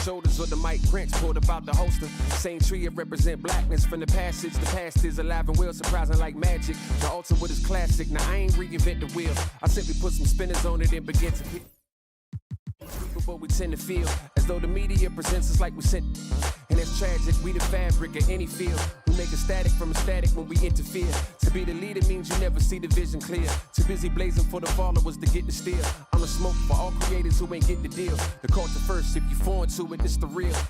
shoulders or the Mike Prince pulled about the holster. Same tree, it represent blackness from the passage. The past is alive and well, surprising like magic. The ultimate is classic. Now I ain't reinvent the wheel. I simply put some spinners on it and begin to hit. But we tend to feel as though the media presents us like we sent. And it's tragic, we the fabric of any field. We make a static from a static when we interfere. To be the leader means you never see the vision clear. Too busy blazing for the followers to get the steal. I'm the smoke for all creators who ain't get the deal. The culture first, if you foreign to it, it's the real. For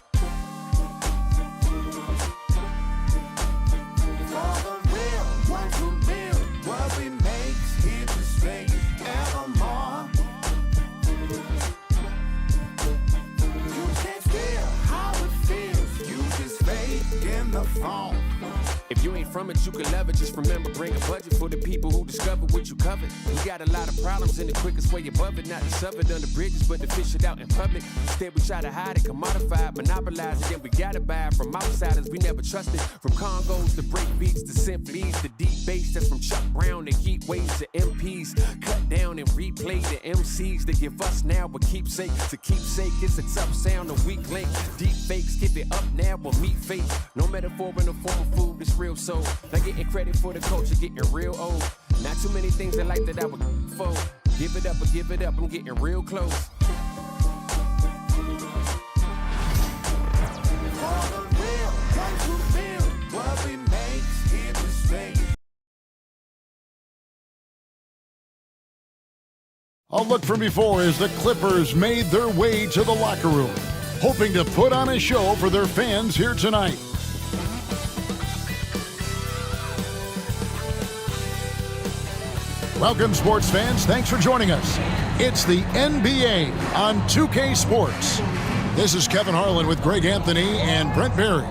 the real, ones who build what we make here to stay evermore. In the phone. If you ain't from it, you can love it. Just remember, bring a budget for the people who discover what you covered. We got a lot of problems, and the quickest way above it, not to shove it under bridges, but to fish it out in public. Instead, we try to hide it, commodify it, monopolize it. Then we gotta buy it from outsiders we never trusted. From Congos to break beats to symphonies to deep bass. That's from Chuck Brown to heat waves to MPs. Cut down and replay the MCs that give us now a keepsake. To keepsake, it's a tough sound, a weak link. Deep fakes, give it up now or meet fate. No metaphor in the form of food, it's real soul. Not getting credit for the culture, getting real old. Not too many things in life that I would fold. Give it up or give it up, I'm getting real close. For the real, ones who build what we make here to stay. A look from before as the Clippers made their way to the locker room, hoping to put on a show for their fans here tonight. Welcome, sports fans. Thanks for joining us. It's the NBA on 2K Sports. This is Kevin Harlan with Greg Anthony and Brent Barry.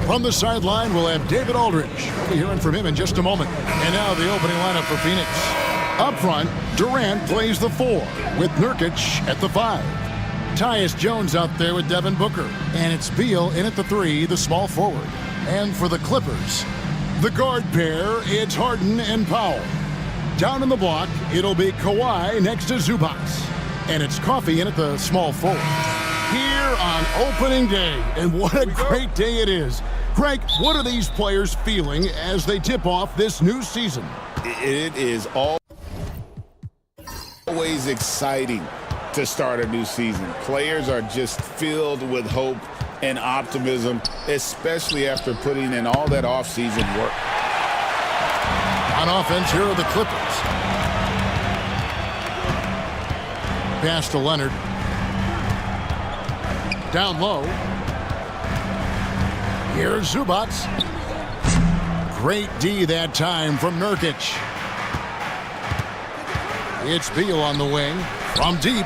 From the sideline, we'll have David Aldridge. We'll be hearing from him in just a moment. And now the opening lineup for Phoenix. Up front, Durant plays the 4 with Nurkic at the 5. Tyus Jones out there with Devin Booker. And it's Beal in at the 3, the small forward. And for the Clippers, the guard pair, it's Harden and Powell. Down in the block, it'll be Kawhi next to Zubac. And it's Coffee in at the small forward. Here on opening day, and what a great day it is. Greg, what are these players feeling as they tip off this new season? It is always exciting to start a new season. Players are just filled with hope and optimism, especially after putting in all that off-season work. On offense, here are the Clippers. Pass to Leonard. Down low. Here's Zubac. Great D that time from Nurkic. It's Beal on the wing. From deep.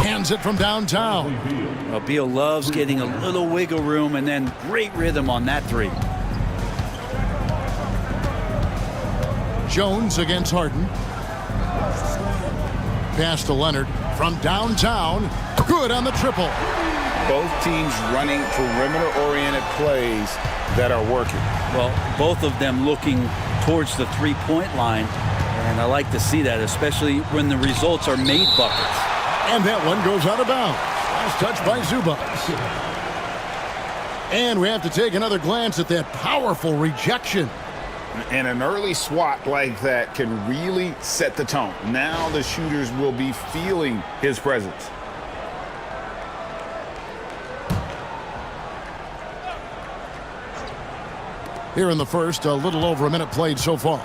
Hands it from downtown. Well, Beal loves getting a little wiggle room and then great rhythm on that 3. Jones against Harden. Pass to Leonard from downtown. Good on the triple. Both teams running perimeter-oriented plays that are working. Well, both of them looking towards the three-point line, and I like to see that, especially when the results are made buckets. And that one goes out of bounds. Last touch by Zubac. And we have to take another glance at that powerful rejection. And an early swat like that can really set the tone. Now the shooters will be feeling his presence. Here in the first, a little over a minute played so far.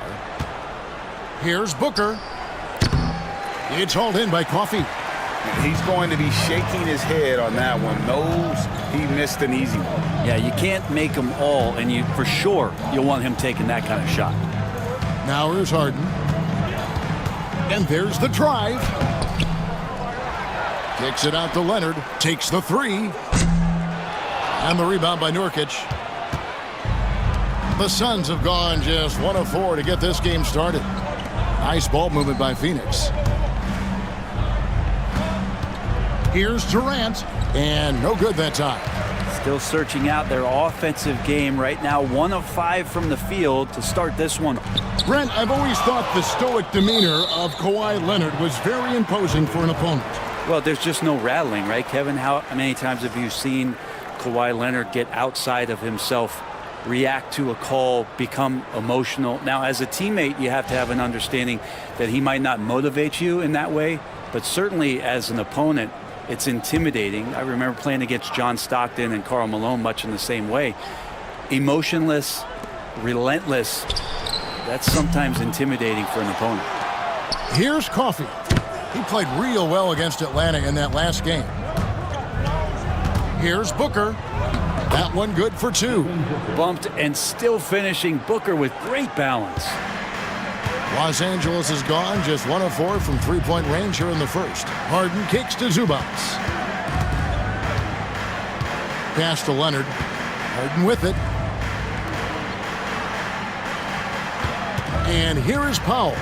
Here's Booker. It's hauled in by Coffee. He's going to be shaking his head on that one. Knows he missed an easy one. Yeah, you can't make them all, and you for sure you'll want him taking that kind of shot. Now here's Harden. And there's the drive. Kicks it out to Leonard. Takes the 3. And the rebound by Nurkic. The Suns have gone just 1 of 4 to get this game started. Nice ball movement by Phoenix. Here's Durant, and no good that time. Still searching out their offensive game right now. 1 of 5 from the field to start this one. Brent, I've always thought the stoic demeanor of Kawhi Leonard was very imposing for an opponent. Well, there's just no rattling, right, Kevin? How many times have you seen Kawhi Leonard get outside of himself, react to a call, become emotional? Now, as a teammate, you have to have an understanding that he might not motivate you in that way, but certainly as an opponent, it's intimidating. I remember playing against John Stockton and Karl Malone much in the same way. Emotionless, relentless, that's sometimes intimidating for an opponent. Here's Coffey. He played real well against Atlanta in that last game. Here's Booker. That one good for 2. Bumped and still finishing. Booker with great balance. Los Angeles is gone, just 1 of 4 from three-point range here in the first. Harden kicks to Zubac. Pass to Leonard. Harden with it. And here is Powell.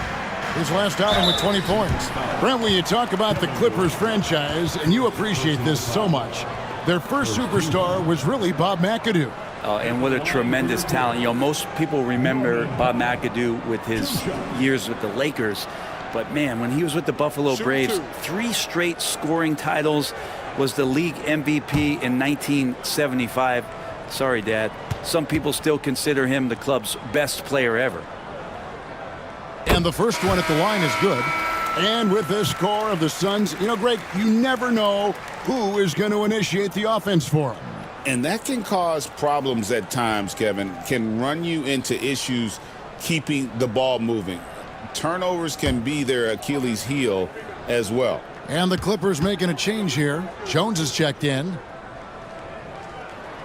His last outing with 20 points. Brent, when you talk about the Clippers franchise, and you appreciate this so much, their first superstar was really Bob McAdoo. And what a tremendous talent. You know, most people remember Bob McAdoo with his years with the Lakers. But, man, when he was with the Buffalo Braves, 3 straight scoring titles, was the league MVP in 1975. Sorry, Dad. Some people still consider him the club's best player ever. And the first one at the line is good. And with this score of the Suns, you know, Greg, you never know who is going to initiate the offense for them. And that can cause problems at times, Kevin. Can run you into issues keeping the ball moving. Turnovers can be their Achilles heel as well. And the Clippers making a change here. Jones is checked in.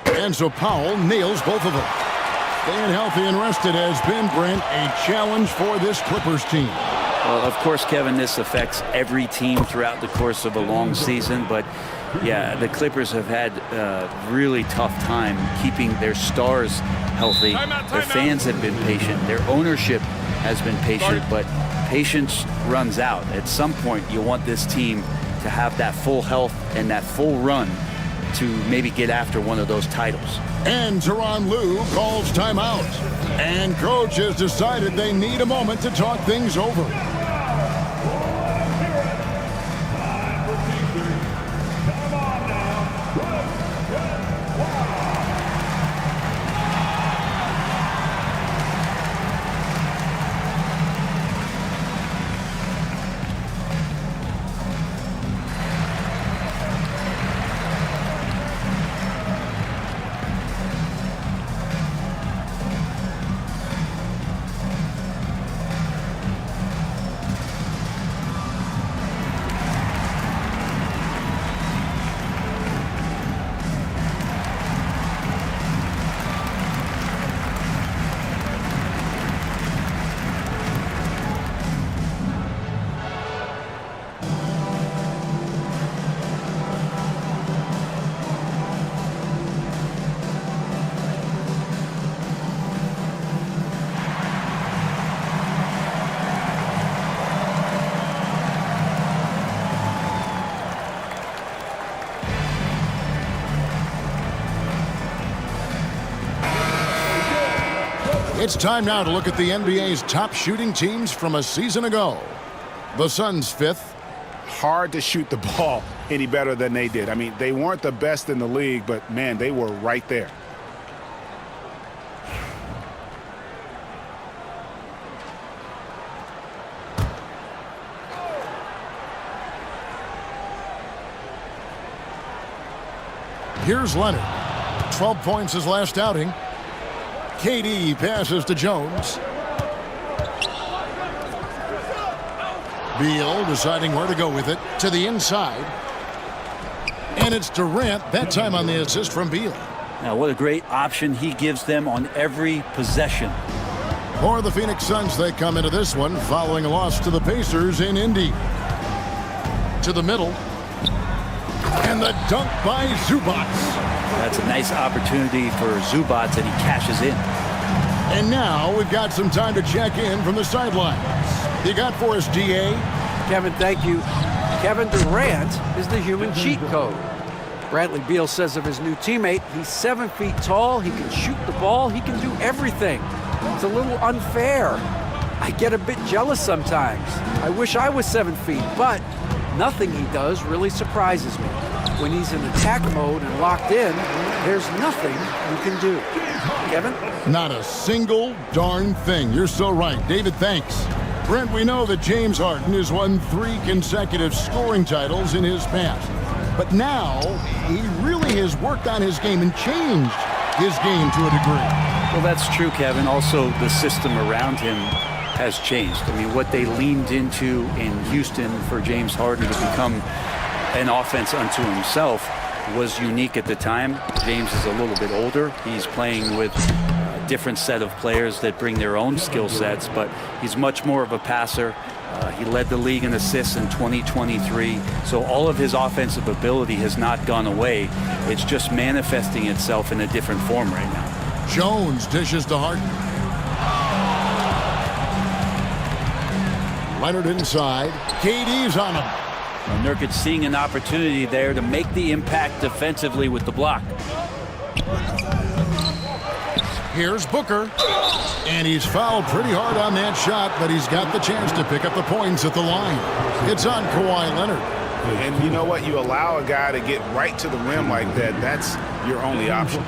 And so Powell nails both of them. Staying healthy and rested has been, Brent, a challenge for this Clippers team. Well, of course, Kevin, this affects every team throughout the course of a long season. But, yeah, the Clippers have had a really tough time keeping their stars healthy. Their fans have been patient. Their ownership has been patient. But patience runs out. At some point, you want this team to have that full health and that full run to maybe get after one of those titles. And Tyronn Lue calls timeout. And coach has decided they need a moment to talk things over. It's time now to look at the NBA's top shooting teams from a season ago. The Suns 5th. Hard to shoot the ball any better than they did. I mean, they weren't the best in the league, but, man, they were right there. Here's Leonard. 12 points his last outing. KD passes to Jones. Beal deciding where to go with it. To the inside. And it's Durant, that time on the assist from Beal. Now, what a great option he gives them on every possession. For the Phoenix Suns, they come into this one following a loss to the Pacers in Indy. To the middle. And the dunk by Zubac. That's a nice opportunity for Zubac, and he cashes in. And now we've got some time to check in from the sidelines. You got for us, DA? Kevin, thank you. Kevin Durant is the human cheat code. Bradley Beal says of his new teammate, he's 7 feet tall, he can shoot the ball, he can do everything. It's a little unfair. I get a bit jealous sometimes. I wish I was 7 feet, but Nothing he does really surprises me. When he's in attack mode and locked in, there's nothing you can do. Kevin? Not a single darn thing. You're so right. David, thanks. Brent, we know that James Harden has won 3 consecutive scoring titles in his past. But now, he really has worked on his game and changed his game to a degree. Well, that's true, Kevin. Also, the system around him has changed. I mean, what they leaned into in Houston for James Harden to become an offense unto himself was unique at the time. James is a little bit older. He's playing with a different set of players that bring their own skill sets, but he's much more of a passer. He led the league in assists in 2023. So all of his offensive ability has not gone away. It's just manifesting itself in a different form right now. Jones dishes to Harden. Leonard inside. KD's on him. And Nurkic seeing an opportunity there to make the impact defensively with the block. Here's Booker. And he's fouled pretty hard on that shot, but he's got the chance to pick up the points at the line. It's on Kawhi Leonard. And you know what? You allow a guy to get right to the rim like that, that's your only option.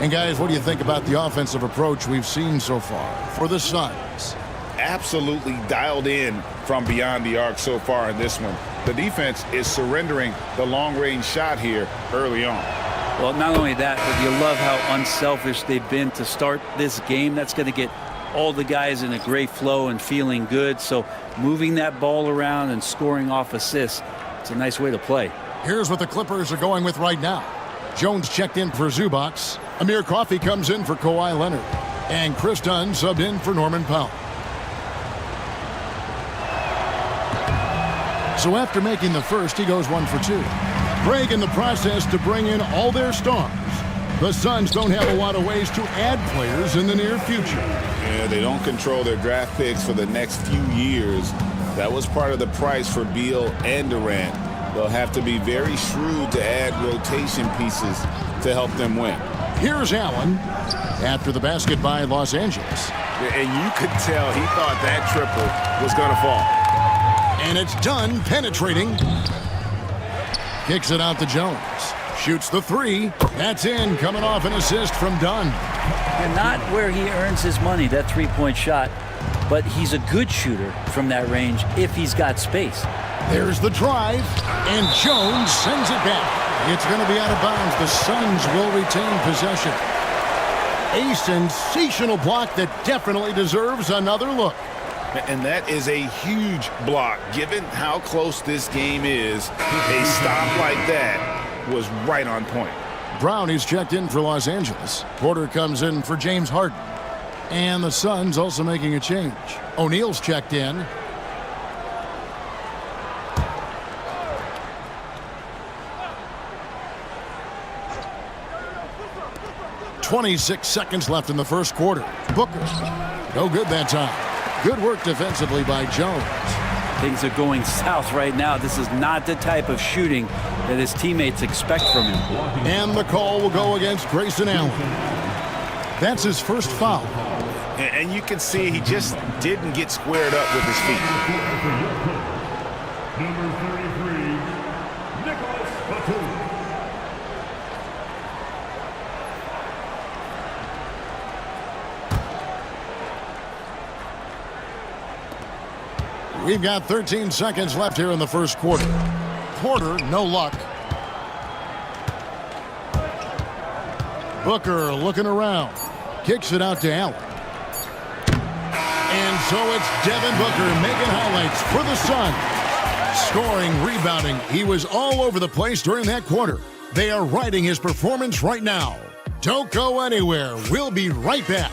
And guys, what do you think about the offensive approach we've seen so far for the Suns? Absolutely dialed in from beyond the arc so far in this one. The defense is surrendering the long-range shot here early on. Well, not only that, but you love how unselfish they've been to start this game. That's going to get all the guys in a great flow and feeling good. So moving that ball around and scoring off assists, it's a nice way to play. Here's what the Clippers are going with right now. Jones checked in for Zubac. Amir Coffey comes in for Kawhi Leonard. And Chris Dunn subbed in for Norman Powell. So after making the first, he goes 1 for 2. Craig in the process to bring in all their stars. The Suns don't have a lot of ways to add players in the near future. Yeah, they don't control their draft picks for the next few years. That was part of the price for Beal and Durant. They'll have to be very shrewd to add rotation pieces to help them win. Here's Allen after the basket by Los Angeles. And you could tell he thought that triple was going to fall. And it's Dunn penetrating. Kicks it out to Jones. Shoots the 3. That's in, coming off an assist from Dunn. And not where he earns his money, that three-point shot, but he's a good shooter from that range if he's got space. There's the drive, and Jones sends it back. It's going to be out of bounds. The Suns will retain possession. A sensational block that definitely deserves another look. And that is a huge block. Given how close this game is, a stop like that was right on point. Brown is checked in for Los Angeles. Porter comes in for James Harden. And the Suns also making a change. O'Neal's checked in. .26 seconds left in the first quarter. Booker, no good that time. Good work defensively by Jones. Things are going south right now. This is not the type of shooting that his teammates expect from him. And the call will go against Grayson Allen. That's his first foul. And you can see he just didn't get squared up with his feet. Number 33, Nicholas Batum. We've got 13 seconds left here in the first quarter. Porter, no luck. Booker looking around. Kicks it out to Allen. And so it's Devin Booker making highlights for the Suns. Scoring, rebounding. He was all over the place during that quarter. They are riding his performance right now. Don't go anywhere. We'll be right back.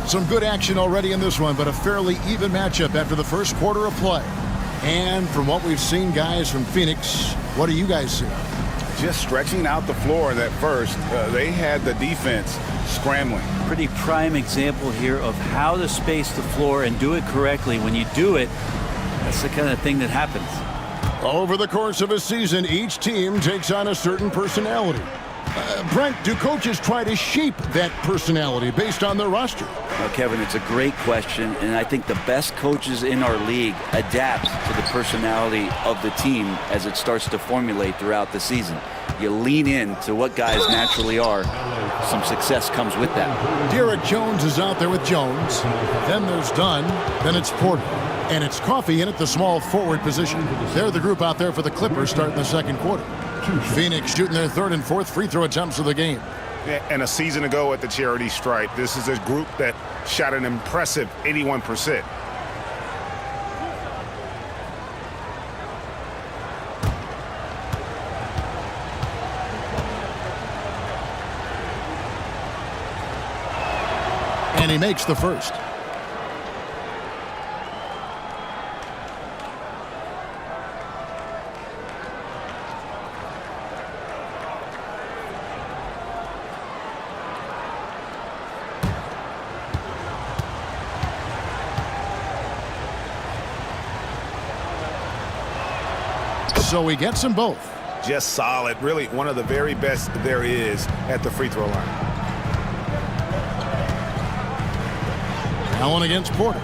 Some good action already in this one, but a fairly even matchup after the first quarter of play. And from what we've seen, guys, from Phoenix, what do you guys see? Just stretching out the floor in that first. They had the defense scrambling. Pretty prime example here of how to space the floor and do it correctly. When you do it, that's the kind of thing that happens. Over the course of a season, each team takes on a certain personality. Brent, do coaches try to shape that personality based on their roster? Well, Kevin, it's a great question, and I think the best coaches in our league adapt to the personality of the team as it starts to formulate throughout the season. You lean in to what guys naturally are. Some success comes with that. Derek Jones is out there with Jones. Then there's Dunn. Then it's Porter. And it's Coffey in at the small forward position. They're the group out there for the Clippers starting the second quarter. Phoenix shooting their third and fourth free throw attempts of the game. And a season ago at the charity stripe, this is a group that shot an impressive 81%. And he makes the first. So he gets them both. Just solid. Really one of the very best there is at the free throw line. Allen against Porter.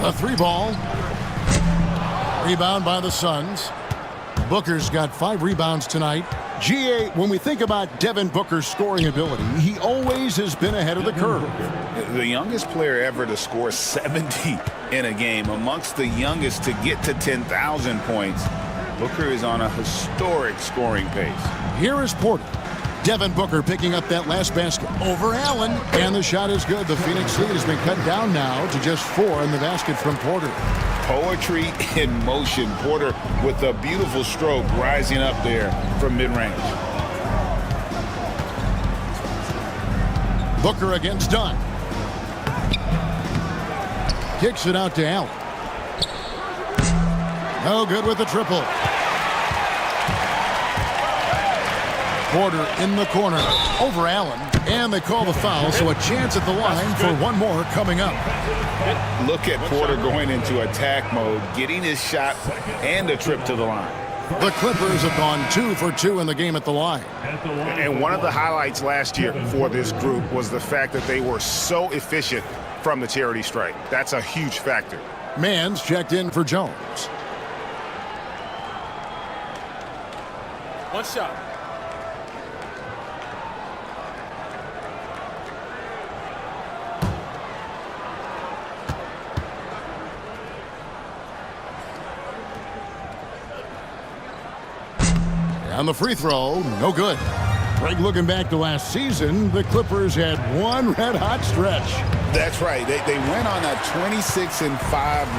A three ball. Rebound by the Suns. Booker's got 5 rebounds tonight. GA, when we think about Devin Booker's scoring ability, he always has been ahead of the curve. The youngest player ever to score 70 in a game, amongst the youngest to get to 10,000 points. Booker is on a historic scoring pace. Here is Porter. Devin Booker picking up that last basket over Allen, and the shot is good. The Phoenix lead has been cut down now to just 4 in the basket from Porter. Poetry in motion. Porter with a beautiful stroke rising up there from mid-range. Booker against Dunn. Kicks it out to Allen. No good with the triple. Porter in the corner over Allen, and they call the foul, so a chance at the line for one more coming up. Look at Porter going into attack mode, getting his shot and a trip to the line. The Clippers have gone 2 for 2 in the game at the line. And one of the highlights last year for this group was the fact that they were so efficient from the charity stripe. That's a huge factor. Mans checked in for Jones. One shot. On the free throw, no good. Greg, looking back to last season, the Clippers had one red-hot stretch. That's right. They went on a 26-5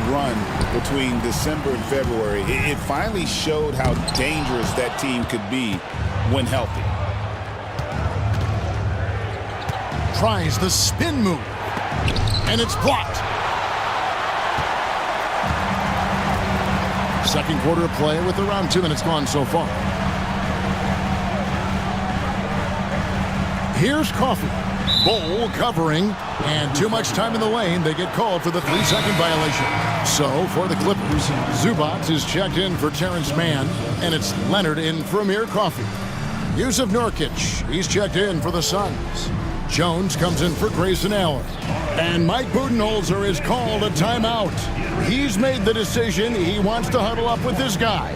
run between December and February. It finally showed how dangerous that team could be when healthy. Tries the spin move, and it's blocked. Second quarter of play with around 2 minutes gone so far. Here's Coffey. Bowl covering, and too much time in the lane. They get called for the 3-second violation. So for the Clippers, Zubac is checked in for Terrence Mann, and it's Leonard in for Amir Coffey. Yusuf Nurkic, he's checked in for the Suns. Jones comes in for Grayson Allen. And Mike Budenholzer is called a timeout. He's made the decision. He wants to huddle up with his guys.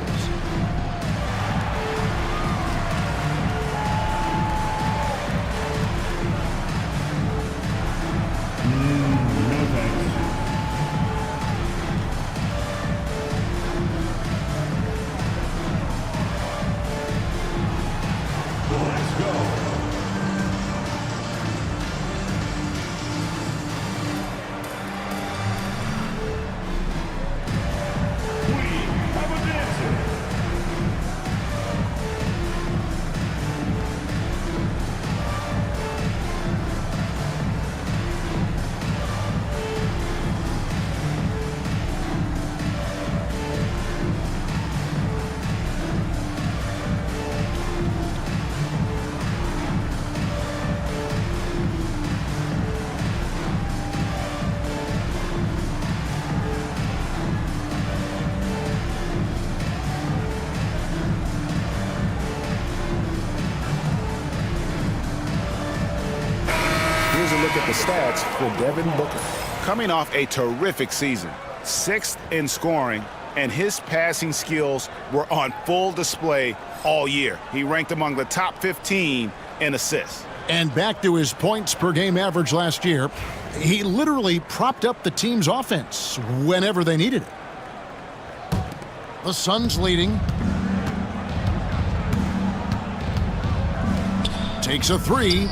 look at the stats for Devin Booker. Coming off a terrific season, 6th in scoring, and his passing skills were on full display all year. He ranked among the top 15 in assists. And back to his points per game average last year, he literally propped up the team's offense whenever they needed it. The Suns leading. Takes a three.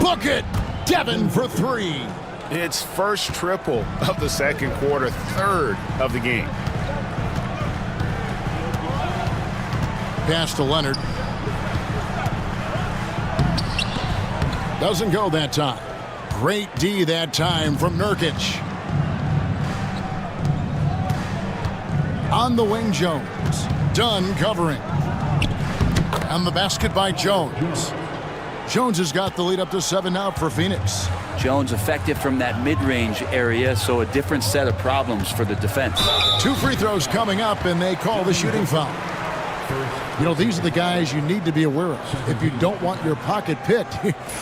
Book it! Devin for three. It's first triple of the second quarter, 3rd of the game. Pass to Leonard. Doesn't go that time. Great D that time from Nurkic. On the wing, Jones. Dunn covering. And the basket by Jones. Jones has got the lead up to 7 now for Phoenix. Jones effective from that mid-range area, so a different set of problems for the defense. 2 free throws coming up, and they call the shooting foul. You know, these are the guys you need to be aware of. If you don't want your pocket picked,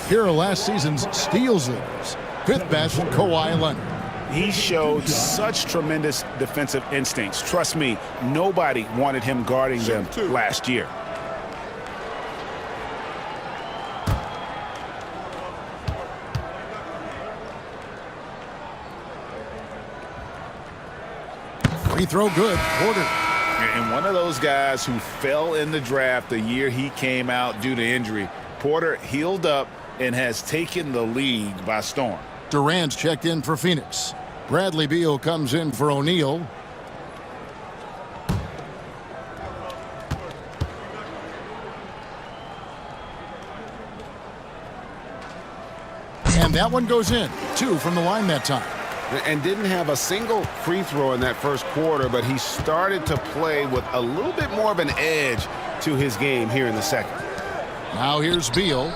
here are last season's steals leaders. 5th best, Kawhi Leonard. He showed such tremendous defensive instincts. Trust me, nobody wanted him guarding them last year. Free throw good, Porter. And one of those guys who fell in the draft the year he came out due to injury. Porter healed up and has taken the league by storm. Durant's checked in for Phoenix. Bradley Beal comes in for O'Neal. And that one goes in. 2 from the line that time. And didn't have a single free throw in that first quarter, but he started to play with a little bit more of an edge to his game here in the second. Now here's Beal.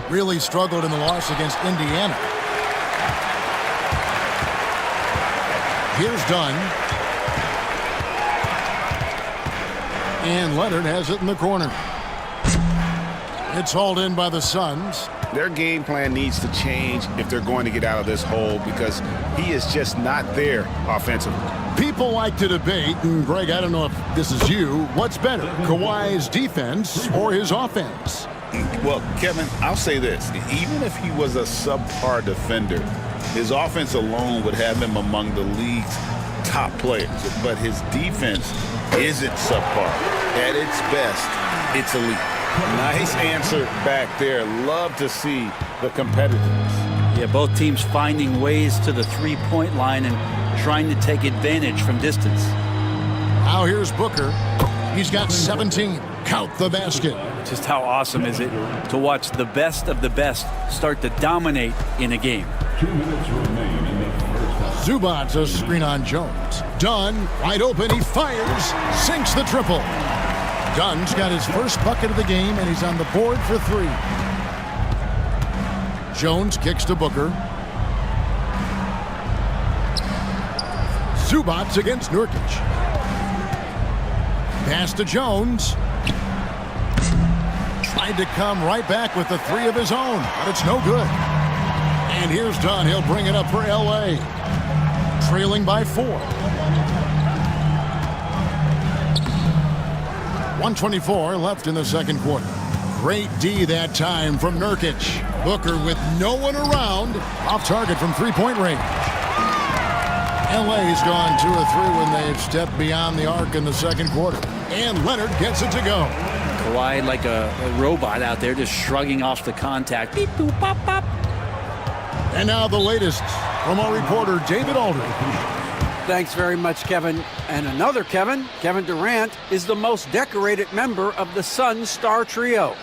Really struggled in the loss against Indiana. Here's Dunn. And Leonard has it in the corner. It's hauled in by the Suns. Their game plan needs to change if they're going to get out of this hole because he is just not there offensively. People like to debate, and Greg, I don't know if this is you, what's better, Kawhi's defense or his offense? Well, Kevin, I'll say this. Even if he was a subpar defender, his offense alone would have him among the league's top players. But his defense isn't subpar. At its best, it's elite. Nice answer back there. Love to see the competitiveness. Yeah, both teams finding ways to the three-point line and trying to take advantage from distance. Now here's Booker. He's got 17. Count the basket. Just how awesome is it to watch the best of the best start to dominate in a game. 2 minutes remain in the first half. Zubac a screen on Jones. Dunn, wide open, he fires, sinks the triple. Dunn's got his first bucket of the game, and he's on the board for 3. Jones kicks to Booker. Zubac against Nurkic. Pass to Jones. Tried to come right back with the 3 of his own, but it's no good. And here's Dunn. He'll bring it up for L.A. Trailing by 4. 1:24 left in the second quarter. Great D that time from Nurkic. Booker with no one around. Off target from three-point range. LA's gone 2 of 3 when they've stepped beyond the arc in the second quarter. And Leonard gets it to go. Kawhi like a robot out there just shrugging off the contact. Beep, boop, pop, pop. And now the latest from our reporter, David Aldridge. Thanks very much, Kevin. And another Kevin, Kevin Durant, is the most decorated member of the Suns star trio.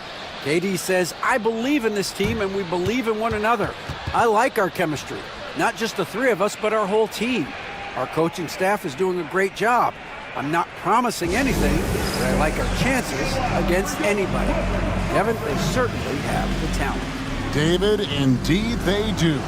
KD says, I believe in this team and we believe in one another. I like our chemistry. Not just the 3 of us, but our whole team. Our coaching staff is doing a great job. I'm not promising anything, but I like our chances against anybody. Kevin, they certainly have the talent. David, indeed they do.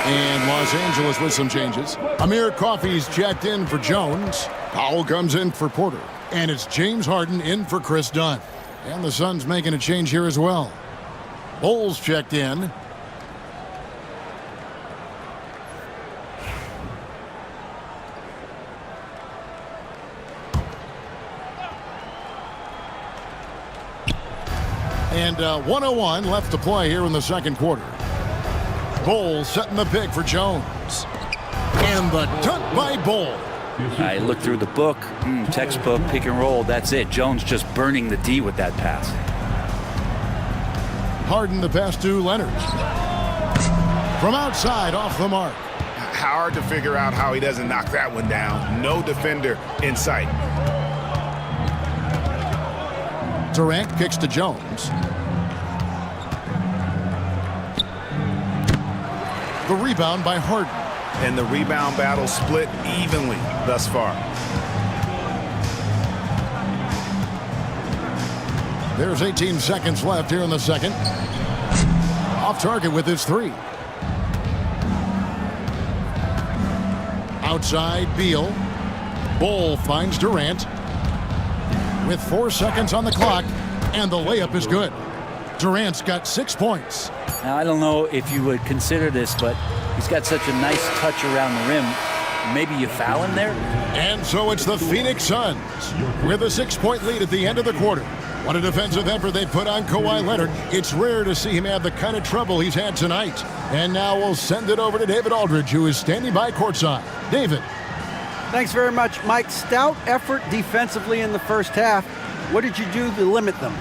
And Los Angeles with some changes. Amir Coffey's checked in for Jones. Powell comes in for Porter. And it's James Harden in for Chris Dunn. And the Suns making a change here as well. Bowles checked in. And 1:01 left to play here in the second quarter. Bowles setting the pick for Jones. And the dunk by Bowles. I looked through the book, textbook, pick and roll, that's it. Jones just burning the D with that pass. Harden the pass to Leonard. From outside, off the mark. Hard to figure out how he doesn't knock that one down. No defender in sight. Durant kicks to Jones. The rebound by Harden. And the rebound battle split evenly thus far. There's 18 seconds left here in the second. Off target with his three. Outside, Beal. Ball finds Durant. With 4 seconds on the clock, and the layup is good. Durant's got 6 points. Now, I don't know if you would consider this, but he's got such a nice touch around the rim. Maybe you foul him there? And so it's the Phoenix Suns with a 6-point lead at the end of the quarter. What a defensive effort they put on Kawhi Leonard. It's rare to see him have the kind of trouble he's had tonight. And now we'll send it over to David Aldridge, who is standing by courtside. David. Thanks very much, Mike. Stout effort defensively in the first half. What did you do to limit them?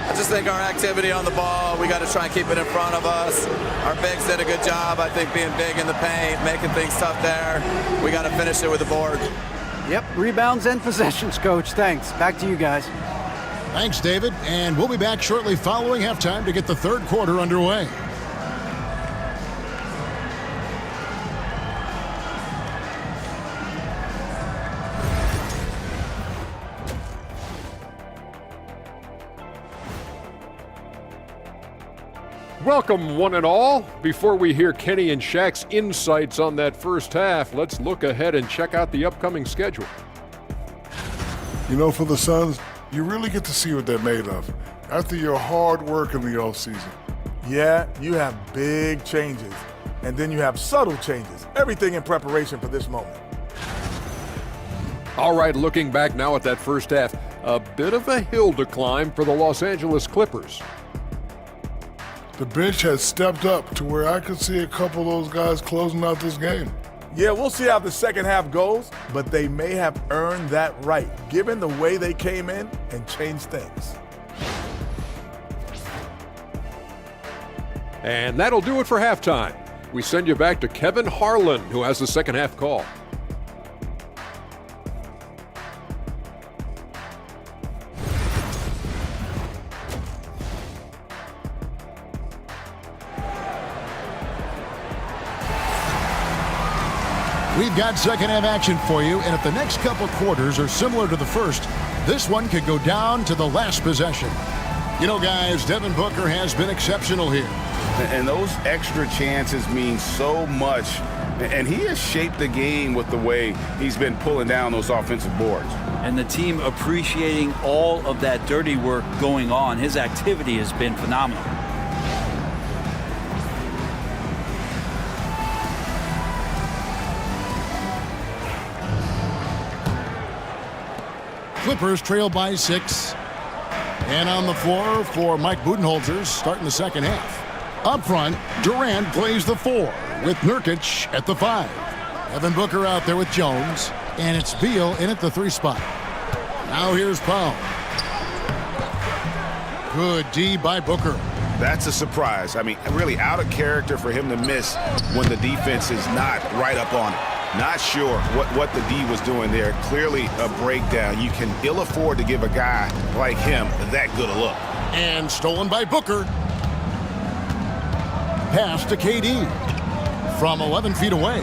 I just think our activity on the ball, we got to try and keep it in front of us. Our bigs did a good job, I think, being big in the paint, making things tough there. We got to finish it with the board. Yep, rebounds and possessions, Coach. Thanks. Back to you guys. Thanks, David. And we'll be back shortly following halftime to get the third quarter underway. Welcome, one and all. Before we hear Kenny and Shaq's insights on that first half, let's look ahead and check out the upcoming schedule. You know, for the Suns, you really get to see what they're made of after your hard work in the offseason. Yeah, you have big changes, and then you have subtle changes. Everything in preparation for this moment. All right, looking back now at that first half, a bit of a hill to climb for the Los Angeles Clippers. The bench has stepped up to where I could see a couple of those guys closing out this game. Yeah, we'll see how the second half goes, but they may have earned that right, given the way they came in and changed things. And that'll do it for halftime. We send you back to Kevin Harlan, who has the second half call. We've got second half action for you, and if the next couple quarters are similar to the first, this one could go down to the last possession. You know, guys, Devin Booker has been exceptional here. And those extra chances mean so much. And he has shaped the game with the way he's been pulling down those offensive boards. And the team appreciating all of that dirty work going on. His activity has been phenomenal. Clippers trail by 6. And on the floor for Mike Budenholzer starting the second half. Up front, Durant plays the 4 with Nurkic at the 5. Devin Booker out there with Jones. And it's Beal in at the 3 spot. Now here's Powell. Good D by Booker. That's a surprise. I mean, really out of character for him to miss when the defense is not right up on it. Not sure what the D was doing there. Clearly a breakdown. You can ill afford to give a guy like him that good a look. And stolen by Booker. Pass to KD. From 11 feet away.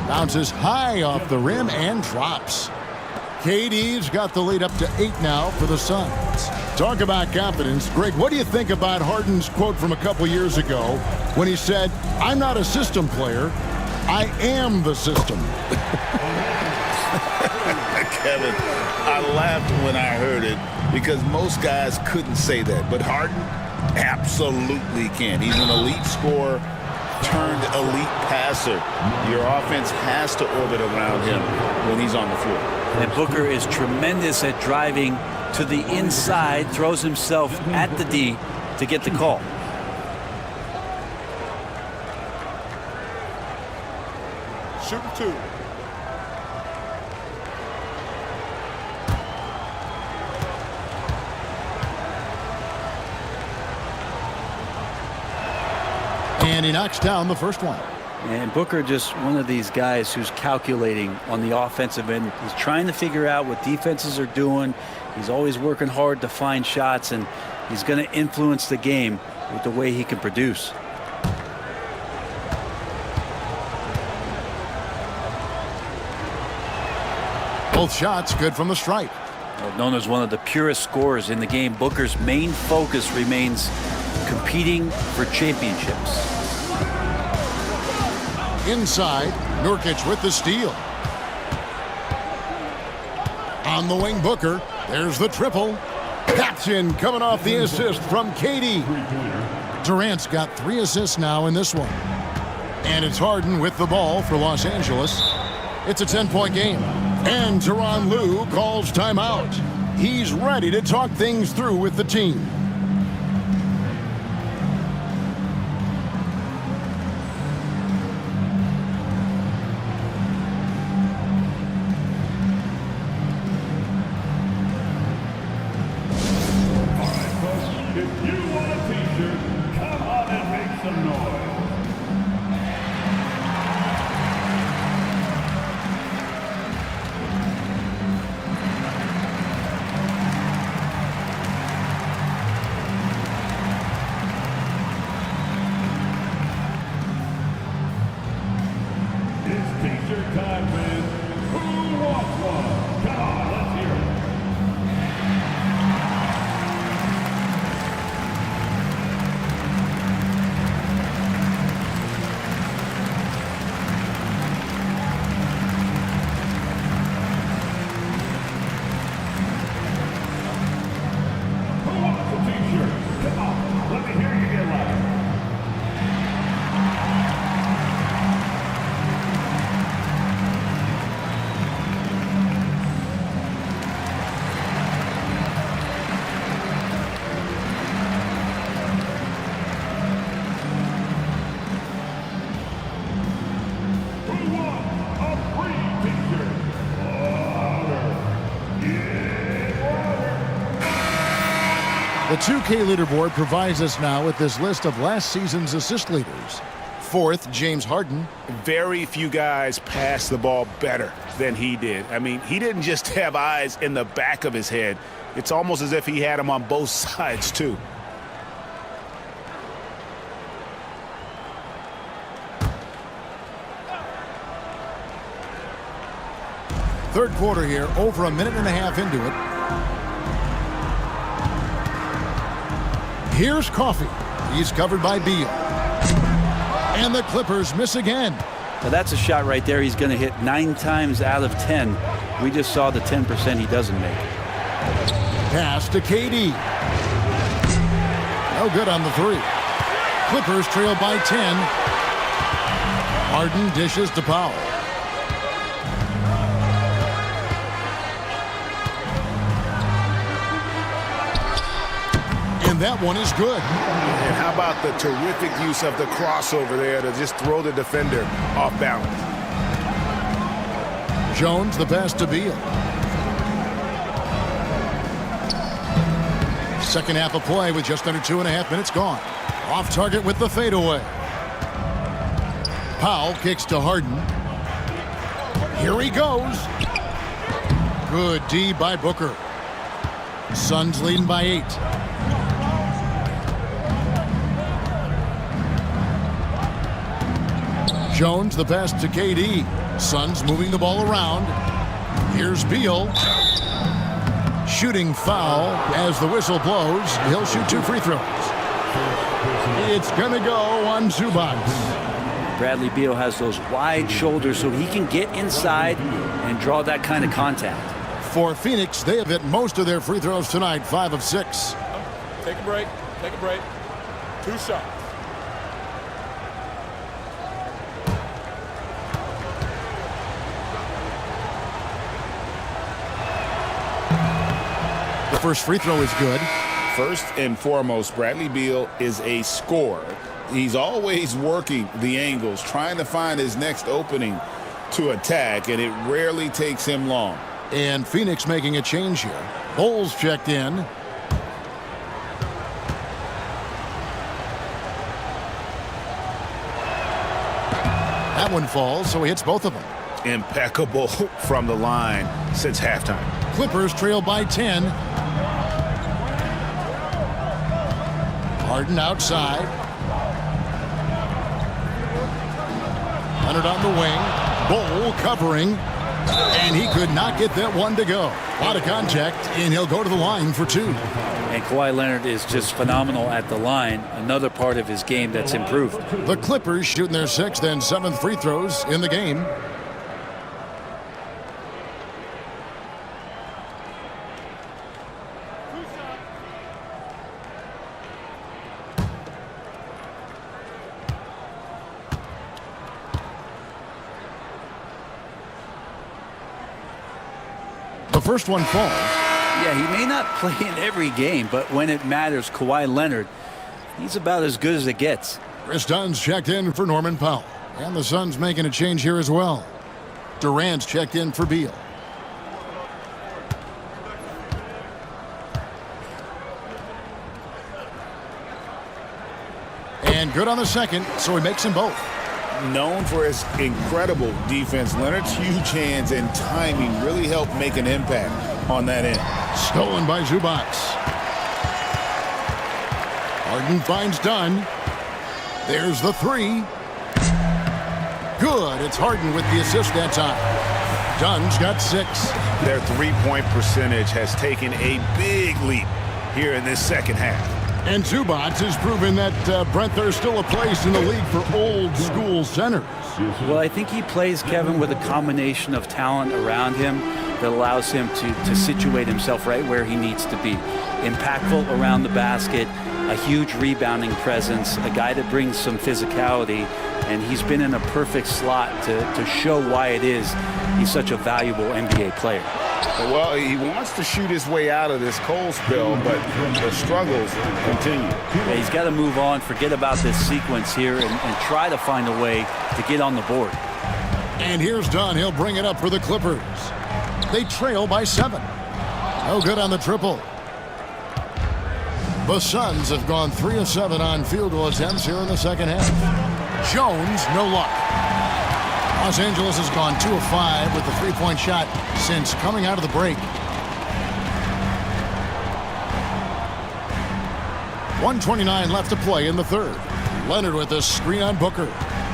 Bounces high off the rim and drops. KD's got the lead up to 8 now for the Suns. Talk about confidence. Greg, what do you think about Harden's quote from a couple years ago when he said, "I'm not a system player, I am the system"? Kevin, I laughed when I heard it because most guys couldn't say that, but Harden absolutely can. He's an elite scorer turned elite passer. Your offense has to orbit around him when he's on the floor. And Booker is tremendous at driving to the inside, throws himself at the D to get the call. Shooting 2. And he knocks down the first one. And Booker just one of these guys who's calculating on the offensive end. He's trying to figure out what defenses are doing. He's always working hard to find shots, and he's going to influence the game with the way he can produce. Both shots good from the stripe. Known as one of the purest scorers in the game, Booker's main focus remains competing for championships. Inside, Nurkic with the steal. On the wing, Booker. There's the triple. That's in, coming off the assist from KD. Durant's got 3 assists now in this one. And it's Harden with the ball for Los Angeles. It's a 10-point game. And Tyronn Lue calls timeout. He's ready to talk things through with the team. The 2K leaderboard provides us now with this list of last season's assist leaders. 4th, James Harden. Very few guys pass the ball better than he did. I mean, he didn't just have eyes in the back of his head. It's almost as if he had them on both sides, too. Third quarter here, over a minute and a half into it. Here's Coffey. He's covered by Beal. And the Clippers miss again. Now that's a shot right there. He's going to hit 9 times out of 10. We just saw the 10% he doesn't make. Pass to KD. No good on the 3. Clippers trail by 10. Harden dishes to Powell. And that one is good. And how about the terrific use of the crossover there to just throw the defender off balance. Jones, the pass to Beal. Second half of play with just under 2.5 minutes gone. Off target with the fadeaway. Powell kicks to Harden. Here he goes. Good D by Booker. Suns leading by 8. Jones, the pass to KD. Suns moving the ball around. Here's Beal. shooting foul. As the whistle blows, he'll shoot 2 free throws. It's going to go on Zubac. Bradley Beal has those wide shoulders so he can get inside and draw that kind of contact. For Phoenix, they have hit most of their free throws tonight, 5 of 6. Take a break. Take a break. 2 shots. The first free throw is good. First and foremost, Bradley Beal is a scorer. He's always working the angles, trying to find his next opening to attack, and it rarely takes him long. And Phoenix making a change here. Bowles checked in. That one falls, so he hits both of them. Impeccable from the line since halftime. Clippers trail by 10. Harden outside. Leonard on the wing. Bol covering. And he could not get that one to go. A lot of contact, and he'll go to the line for 2. And Kawhi Leonard is just phenomenal at the line. Another part of his game that's improved. The Clippers shooting their 6th and 7th free throws in the game. The first one falls. Yeah, he may not play in every game, but when it matters, Kawhi Leonard, he's about as good as it gets. Chris Dunn's checked in for Norman Powell. And the Suns making a change here as well. Durant's checked in for Beal. And good on the second, so he makes them both. Known for his incredible defense, Leonard's huge hands and timing really helped make an impact on that end. Stolen by Zubac. Harden finds Dunn. There's the 3. Good. It's Harden with the assist that time. Dunn's got 6. Their three-point percentage has taken a big leap here in this second half. And Zubac has proven that, Brent, there's still a place in the league for old-school centers. Well, I think he plays, Kevin, with a combination of talent around him that allows him to situate himself right where he needs to be. Impactful around the basket, a huge rebounding presence, a guy that brings some physicality, and he's been in a perfect slot to show why it is he's such a valuable NBA player. Well, he wants to shoot his way out of this cold spell, but the struggles continue. Yeah, he's got to move on, forget about this sequence here, and try to find a way to get on the board. And here's Dunn. He'll bring it up for the Clippers. They trail by 7. No good on the triple. The Suns have gone 3 of 7 on field goal attempts here in the second half. Jones, no luck. Los Angeles has gone 2 of 5 with the 3-point shot since coming out of the break. 1:29 left to play in the third. Leonard with a screen on Booker.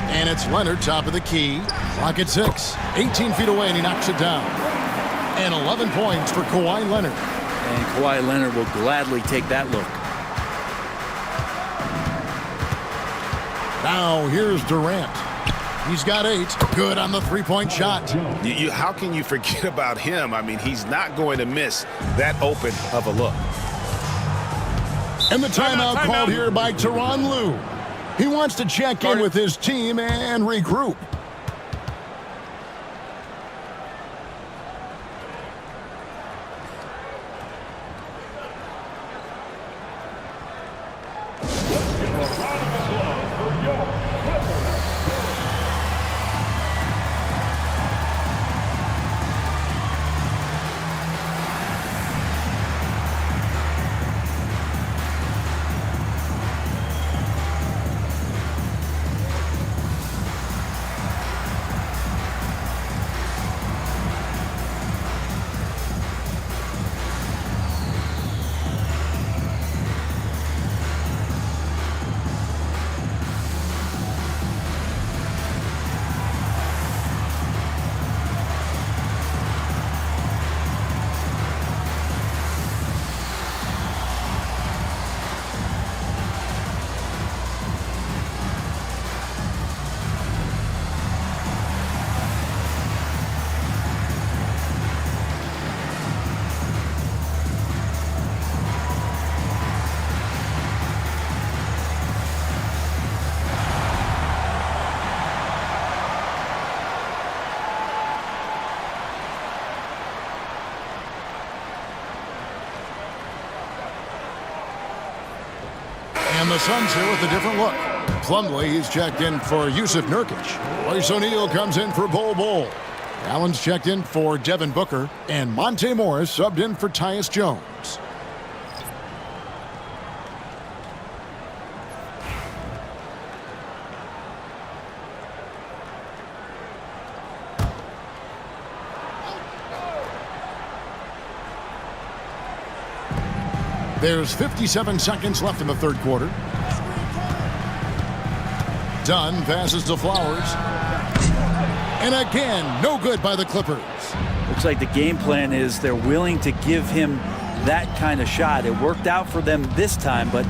And it's Leonard top of the key. Clock at 6. 18 feet away, and he knocks it down. And 11 points for Kawhi Leonard. And Kawhi Leonard will gladly take that look. Now here's Durant. He's got 8. Good on the 3-point shot. How can you forget about him? I mean, he's not going to miss that open of a look. And the timeout called here by Tyronn Lue. He wants to check in with his team and regroup. And the Suns here with a different look. Plumlee, he's checked in for Yusuf Nurkic. Royce O'Neal comes in for Bol Bol. Allen's checked in for Devin Booker. And Monte Morris subbed in for Tyus Jones. There's 57 seconds left in the third quarter. Dunn passes to Flowers. And again, no good by the Clippers. Looks like the game plan is they're willing to give him that kind of shot. It worked out for them this time, but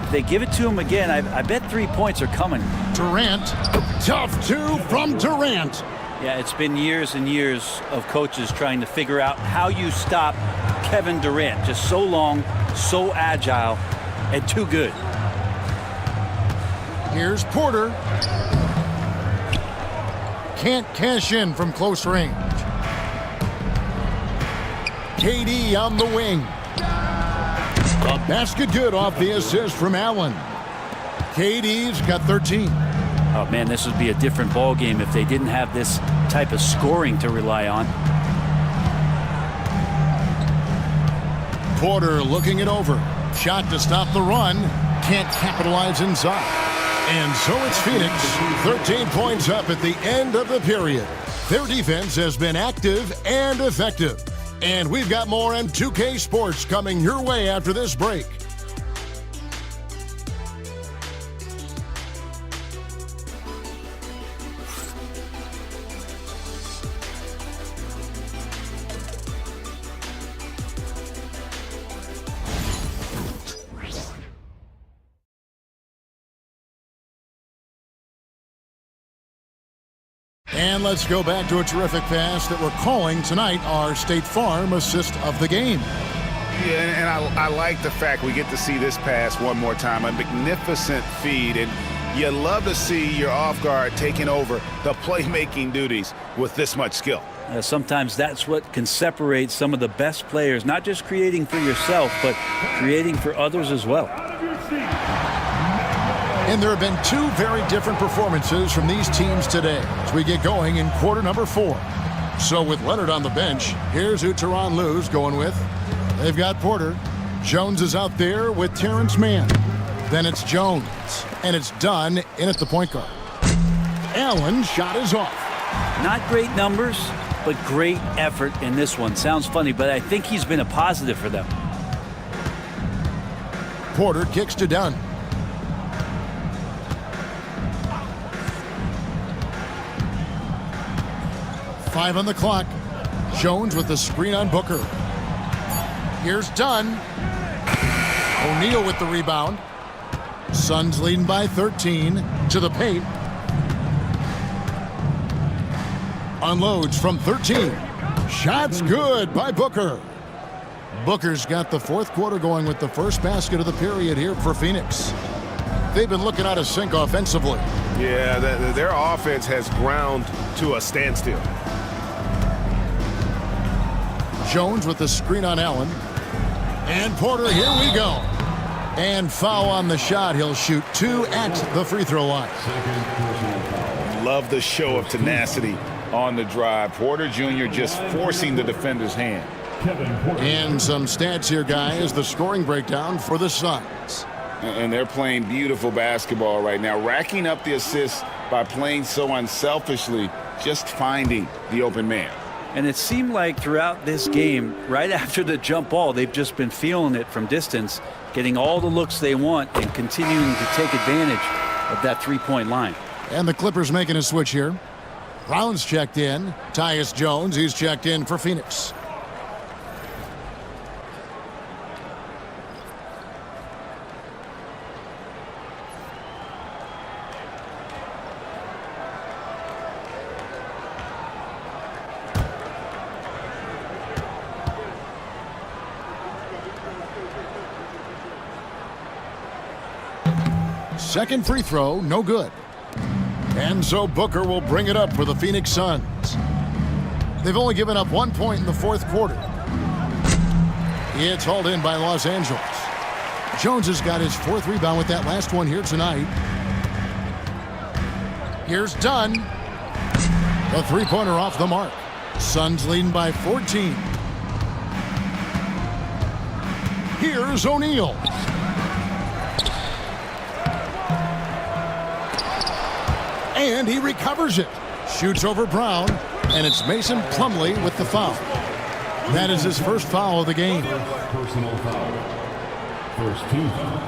if they give it to him again, I bet 3 points are coming. Durant, tough two from Durant. Yeah, it's been years and years of coaches trying to figure out how you stop Kevin Durant. Just so long, so agile, and too good. Here's Porter. Can't cash in from close range. KD on the wing. A basket good off the assist from Allen. KD's got 13. Oh, man, this would be a different ball game if they didn't have this type of scoring to rely on. Porter looking it over. Shot to stop the run. Can't capitalize inside. And so it's Phoenix, 13 points up at the end of the period. Their defense has been active and effective. And we've got more M2K Sports coming your way after this break. And let's go back to a terrific pass that we're calling tonight our State Farm assist of the game. Yeah, and I like the fact we get to see this pass one more time. A magnificent feed, and you love to see your off guard taking over the playmaking duties with this much skill. Sometimes that's what can separate some of the best players, not just creating for yourself, but creating for others as well. And there have been two very different performances from these teams today as we get going in quarter number 4. So with Leonard on the bench, here's who Tyronn Lue's going with. They've got Porter. Jones is out there with Terrence Mann. Then it's Jones. And it's Dunn in at the point guard. Allen's shot is off. Not great numbers, but great effort in this one. Sounds funny, but I think he's been a positive for them. Porter kicks to Dunn. Five on the clock. Jones with the screen on Booker. Here's Dunn. O'Neal with the rebound. Suns leading by 13 to the paint. Unloads from 13. Shots good by Booker. Booker's got the fourth quarter going with the first basket of the period here for Phoenix. They've been looking out of sync offensively. Yeah, their offense has ground to a standstill. Jones with the screen on Allen. And Porter, here we go. And foul on the shot. He'll shoot 2 at the free throw line. Love the show of tenacity on the drive. Porter Jr. just forcing the defender's hand. And some stats here, guys. The scoring breakdown for the Suns. And they're playing beautiful basketball right now, racking up the assists by playing so unselfishly, just finding the open man. And it seemed like throughout this game, right after the jump ball, they've just been feeling it from distance, getting all the looks they want and continuing to take advantage of that three-point line. And the Clippers making a switch here. Brown's checked in. Tyus Jones, he's checked in for Phoenix. Second free throw, no good. And so Booker will bring it up for the Phoenix Suns. They've only given up 1 point in the fourth quarter. It's hauled in by Los Angeles. Jones has got his 4th rebound with that last one here tonight. Here's Dunn. The three-pointer off the mark. Suns leading by 14. Here's O'Neal. And he recovers it. Shoots over Brown. And it's Mason Plumlee with the foul. That is his first foul of the game. Personal foul. First team foul.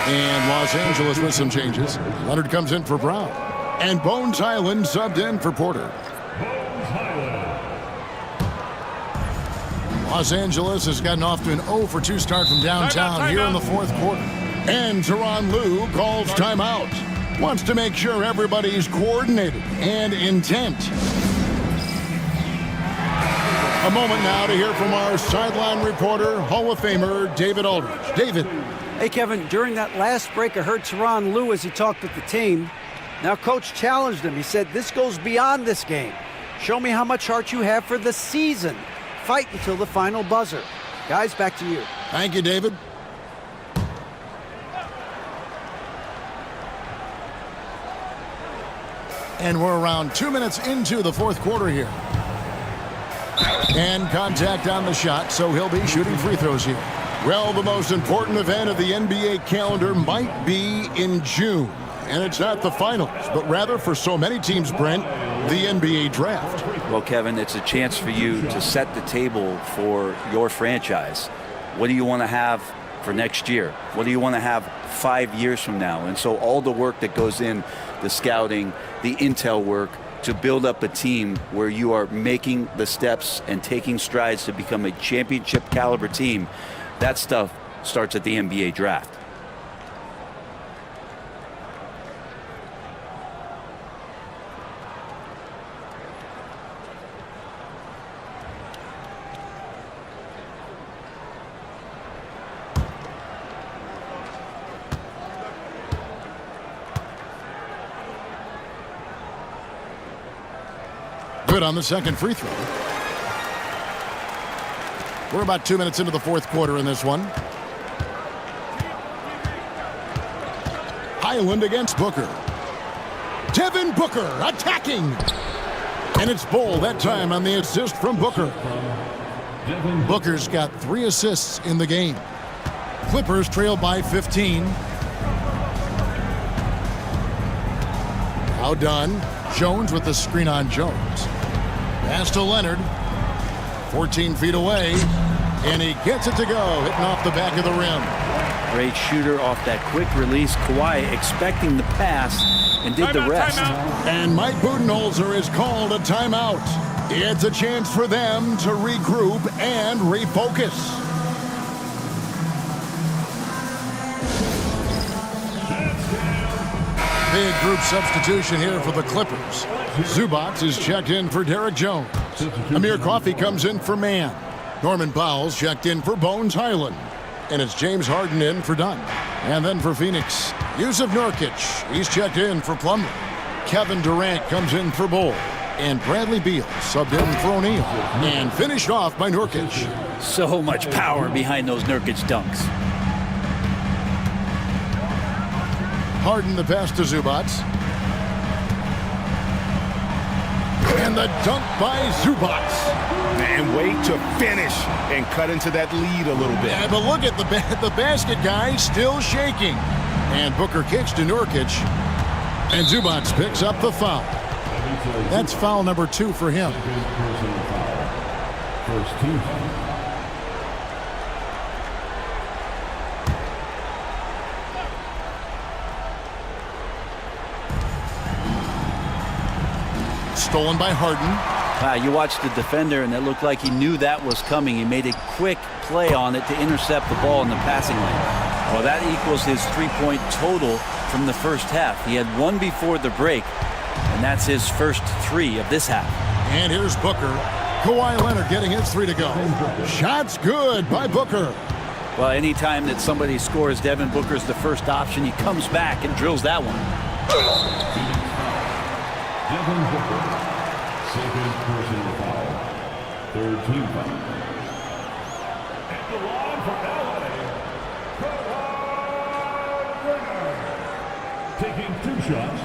And Los Angeles with some changes. Leonard comes in for Brown. And Bones Hyland subbed in for Porter. Los Angeles has gotten off to an 0-for-2 start from downtown here in the 4th quarter. And Tyronn Lue calls timeout. Wants to make sure everybody's coordinated and intent. A moment now to hear from our sideline reporter, Hall of Famer David Aldridge. David. Hey, Kevin, during that last break, I heard Tyronn Lue as he talked with the team. Now, Coach challenged him. He said, this goes beyond this game. Show me how much heart you have for the season. Fight until the final buzzer. Guys, back to you. Thank you, David. And we're around 2 minutes into the 4th quarter here. And contact on the shot, so he'll be shooting free throws here. Well, the most important event of the NBA calendar might be in June. And it's not the finals, but rather for so many teams, Brent, the NBA draft. Well, Kevin, it's a chance for you to set the table for your franchise. What do you want to have for next year? What do you want to have 5 years from now? And so all the work that goes in, the scouting, the intel work, to build up a team where you are making the steps and taking strides to become a championship caliber team, that stuff starts at the NBA draft. Good on the second free throw. We're about 2 minutes into the 4th quarter in this one. Hyland against Booker. Devin Booker attacking. And it's Bol that time on the assist from Booker. Booker's got 3 assists in the game. Clippers trail by 15. Now done. Jones with the screen on Jones. Pass to Leonard. 14 feet away. And he gets it to go, hitting off the back of the rim. Great shooter off that quick release. Kawhi expecting the pass and did the rest. And Mike Budenholzer is called a timeout. It's a chance for them to regroup and refocus. Big group substitution here for the Clippers. Zubac is checked in for Derek Jones. Amir Coffey comes in for Mann. Norman Powell's checked in for Bones Hyland. And it's James Harden in for Dunn. And then for Phoenix, Yusuf Nurkic. He's checked in for Plumlee. Kevin Durant comes in for Bol. And Bradley Beal subbed in for O'Neal. And finished off by Nurkic. So much power behind those Nurkic dunks. Harden the pass to Zubac. And the dunk by Zubac. And wait to finish and cut into that lead a little bit. Yeah, but look at the basket guy still shaking. And Booker kicks to Nurkic. And Zubac picks up the foul. That's foul number 2 for him. First team foul. Stolen by Harden. You watched the defender, and it looked like he knew that was coming. He made a quick play on it to intercept the ball in the passing lane. Well, that equals his 3-point total from the first half. He had 1 before the break, and that's his first 3 of this half. And here's Booker. Kawhi Leonard getting his 3 to go. Shots good by Booker. Well, anytime that somebody scores, Devin Booker's the first option. He comes back and drills that one. Devin Booker, second personal foul, third team foul. And the line for LA, Kawhi taking 2 shots.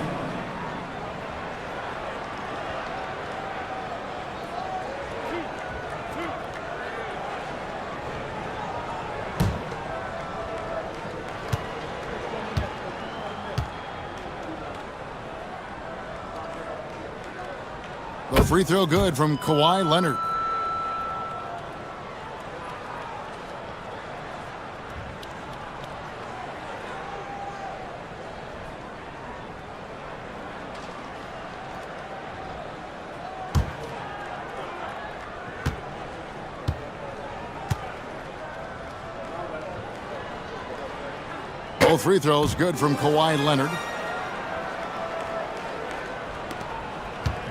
The free throw good from Kawhi Leonard. Both free throws good from Kawhi Leonard.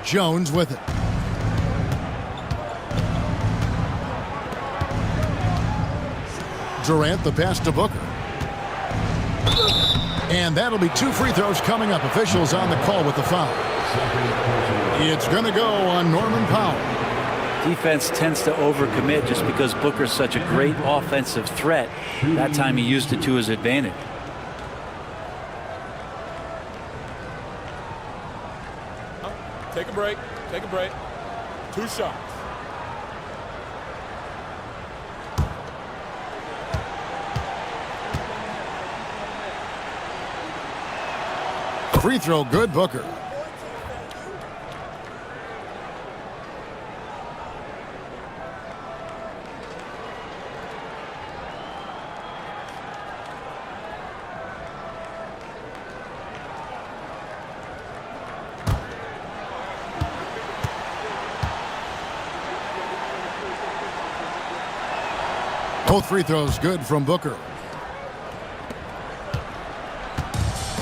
Jones with it. Durant the pass to Booker. And that'll be 2 free throws coming up. Officials on the call with the foul. It's going to go on Norman Powell. Defense tends to overcommit just because Booker's such a great offensive threat. That time he used it to his advantage. Take a break. Take a break. 2 shots. Free throw good, Booker. Both free throws good from Booker.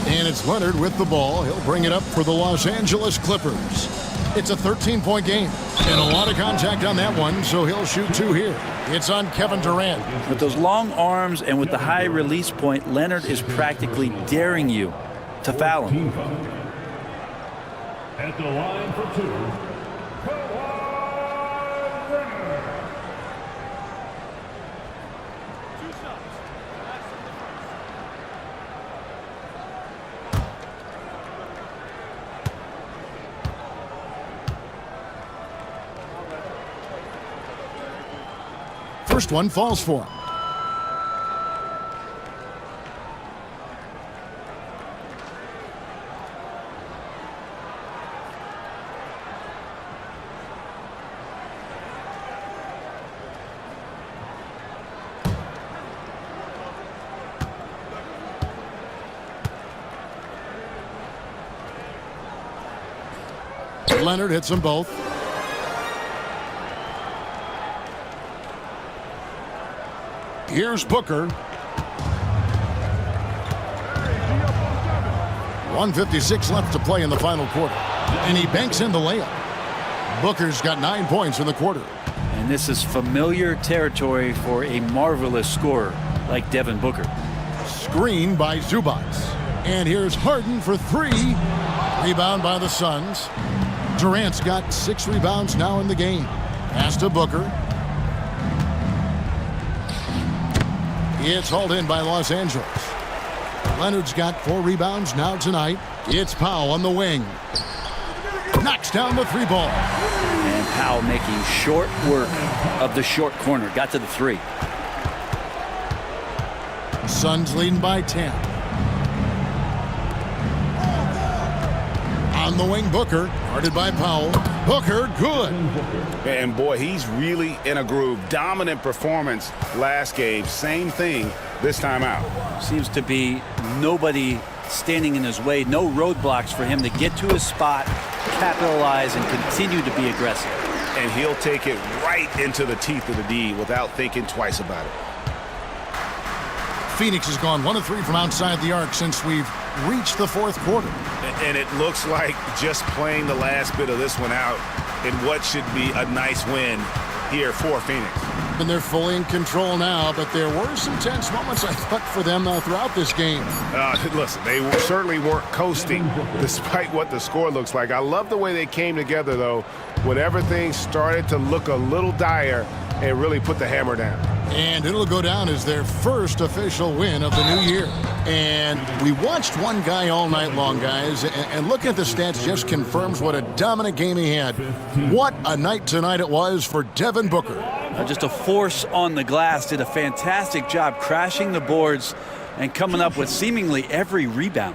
And it's Leonard with the ball. He'll bring it up for the Los Angeles Clippers. It's a 13-point game. And a lot of contact on that one, so he'll shoot 2 here. It's on Kevin Durant. With those long arms and with the high release point, Leonard is practically daring you to foul him. At the line for 2. First one falls for him. Leonard hits them both. Here's Booker. 1:56 left to play in the final quarter. And he banks in the layup. Booker's got 9 points in the quarter. And this is familiar territory for a marvelous scorer like Devin Booker. Screen by Zubac. And here's Harden for 3. Rebound by the Suns. Durant's got 6 rebounds now in the game. Pass to Booker. It's hauled in by Los Angeles. Leonard's got 4 rebounds now tonight. It's Powell on the wing. Knocks down the 3 ball. And Powell making short work of the short corner. Got to the 3. Suns leading by 10. On the wing, Booker. Guarded by Powell. Booker, good. And boy, he's really in a groove. Dominant performance last game. Same thing this time out. Seems to be nobody standing in his way. No roadblocks for him to get to his spot, capitalize, and continue to be aggressive. And he'll take it right into the teeth of the D without thinking twice about it. Phoenix has gone 1 of 3 from outside the arc since we've reached the 4th quarter. And it looks like just playing the last bit of this one out in what should be a nice win here for Phoenix. And they're fully in control now, but there were some tense moments, I thought, for them throughout this game. Listen, they certainly weren't coasting despite what the score looks like. I love the way they came together, though, when everything started to look a little dire and really put the hammer down. And it'll go down as their first official win of the new year. And we watched one guy all night long, guys, and looking at the stats just confirms what a dominant game he had. What a night tonight it was for Devin Booker. Just a force on the glass, did a fantastic job crashing the boards and coming up with seemingly every rebound.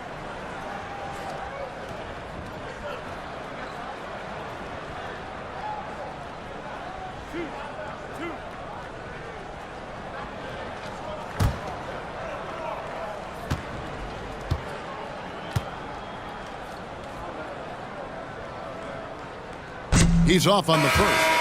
He's off on the first.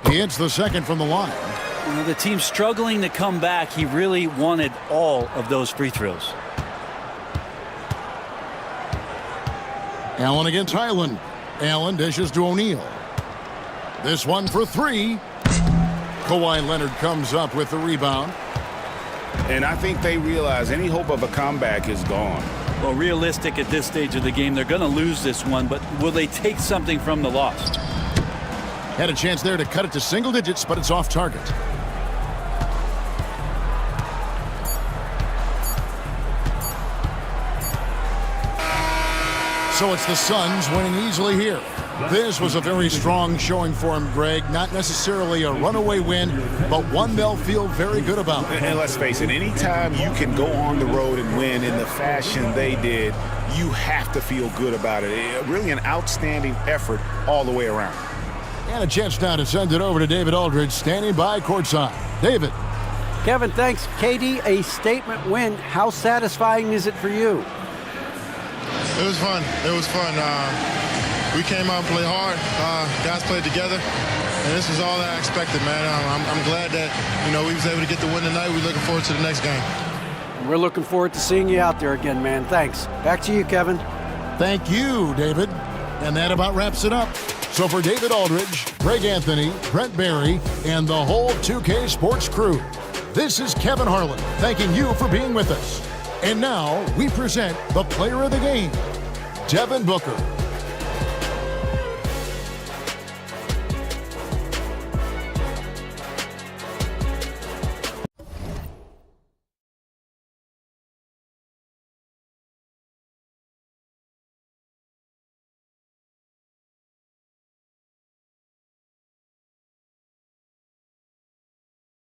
He hits the second from the line. The team's struggling to come back. He really wanted all of those free throws. Allen against Highland. Allen dishes to O'Neal. This one for three. Kawhi Leonard comes up with the rebound. And I think they realize any hope of a comeback is gone. Well, realistic at this stage of the game, they're going to lose this one, but will they take something from the loss? Had a chance there to cut it to single digits, but it's off target. So it's the Suns winning easily here. This was a very strong showing for him, Greg. Not necessarily a runaway win, but one they'll feel very good about. And let's face it, anytime you can go on the road and win in the fashion they did, you have to feel good about it. Really an outstanding effort all the way around. And a chance now to send it over to David Aldridge, standing by courtside. David. Kevin, thanks. KD, a statement win. How satisfying is it for you? It was fun. It was fun. We came out and played hard. Guys played together, and this is all that I expected, man. I'm glad that we was able to get the win tonight. We're looking forward to the next game. We're looking forward to seeing you out there again, man. Thanks. Back to you, Kevin. Thank you, David. And that about wraps it up. So for David Aldridge, Greg Anthony, Brent Barry, and the whole 2K Sports crew, this is Kevin Harlan thanking you for being with us. And now we present the player of the game, Devin Booker.